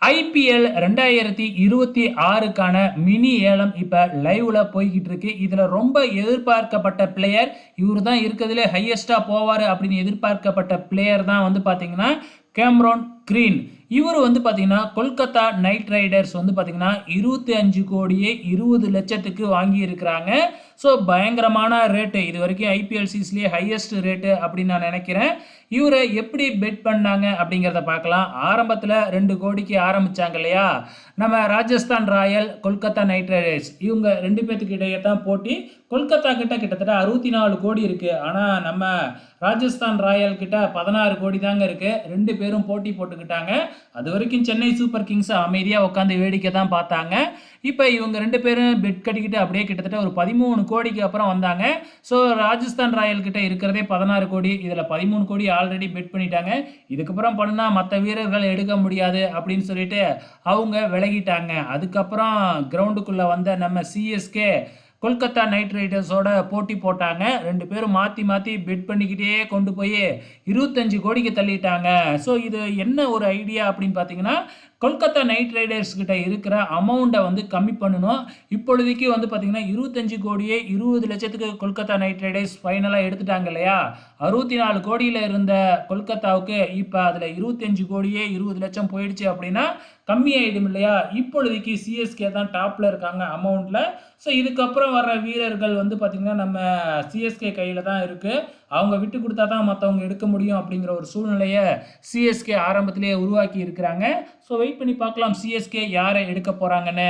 IPL 2026க்கான mini ஏலம் இப்ப லைவ்ல போய்கிட்டு இருக்கு. இதுல ரொம்ப எதிர்பார்க்கப்பட்ட பிளேயர் இவரு தான் இருக்கிறதுலே ஹையஸ்டா போவாரு அப்படின்னு எதிர்பார்க்கப்பட்ட பிளேயர் தான் வந்து பாத்தீங்கன்னா கேமரான் கிரீன். இவர் வந்து பாத்தீங்கன்னா கொல்கத்தா நைட் ரைடர்ஸ் வந்து பாத்தீங்கன்னா 25 கோடியே 20 லட்சத்துக்கு வாங்கி இருக்கிறாங்க. ஸோ பயங்கரமான ரேட்டு, இது வரைக்கும் ஐபிஎல் சீஸ்லயே ஹையஸ்ட் ரேட்டு அப்படின்னு நான் நினைக்கிறேன். இவரை எப்படி பெட் பண்ணாங்க அப்படிங்கிறத பார்க்கலாம். ஆரம்பத்தில் 2 கோடிக்கு ஆரம்பிச்சாங்க இல்லையா, நம்ம Rajasthan Royal Kolkata night Riders இவங்க 2 பேத்துக்கு இடையே தான் போட்டி. கொல்கத்தா கிட்ட கிட்டத்தட்ட 64 கோடி இருக்கு, ஆனால் நம்ம ராஜஸ்தான் ராயல் கிட்ட 16 கோடி தாங்க இருக்கு. 2 பேரும் போட்டி போட்டுக்கிட்டாங்க. அது வரைக்கும் சென்னை சூப்பர் கிங்ஸ் அமைதியாக உட்காந்து வேடிக்கை தான் பார்த்தாங்க. இப்போ இவங்க 2 பேரும் பெட் கட்டிக்கிட்டு அப்படியே கிட்டத்தட்ட ஒரு 13 கோடிக்கு அப்புறம் வந்தாங்க. ஸோ ராஜஸ்தான் ராயல் கிட்ட இருக்கிறதே 16 கோடி, இதில் 13 கோடி ஆல்ரெடி பெட் பண்ணிட்டாங்க. இதுக்கப்புறம் பண்ணுனா மற்ற வீரர்கள் எடுக்க முடியாது அப்படின்னு சொல்லிட்டு அவங்க விலகிட்டாங்க. அதுக்கப்புறம் கிரவுண்டுக்குள்ளே வந்த நம்ம சிஎஸ்கே கொல்கத்தா நைட் ரைடர்ஸோட போட்டி போட்டாங்க. 2 பேரும் மாற்றி மாற்றி பெட் பண்ணிக்கிட்டே கொண்டு போய் 25 கோடிக்கு தள்ளிட்டாங்க. ஸோ இது என்ன ஒரு ஐடியா அப்படின்னு பார்த்தீங்கன்னா, கொல்கத்தா நைட் ரைடர்ஸ் கிட்ட இருக்கிற அமௌண்ட்டை வந்து கம்மி பண்ணணும். இப்பொழுதைக்கு வந்து பார்த்தீங்கன்னா 25 கோடியே 20 லட்சத்துக்கு கொல்கத்தா நைட் ரைடர்ஸ் ஃபைனலாக எடுத்துட்டாங்க இல்லையா. 64 கோடியில் இருந்த கொல்கத்தாவுக்கு இப்போ அதில் 25 கோடியே 20 லட்சம் போயிடுச்சு அப்படின்னா கம்மியாயிடும் இல்லையா. இப்பொழுதைக்கு சிஎஸ்கே தான் டாப்பில் இருக்காங்க அமௌண்ட்டில். ஸோ இதுக்கப்புறம் வர்ற வீரர்கள் வந்து பார்த்திங்கன்னா நம்ம சிஎஸ்கே கையில் தான் இருக்குது. அவங்க விட்டு கொடுத்தா தான் மற்றவங்க எடுக்க முடியும் அப்படிங்கிற ஒரு சூழ்நிலையை சிஎஸ்கே ஆரம்பத்திலேயே உருவாக்கி இருக்கிறாங்க. ஸோ வெயிட் பண்ணி பார்க்கலாம் சிஎஸ்கே யாரை எடுக்க போகிறாங்கன்னு.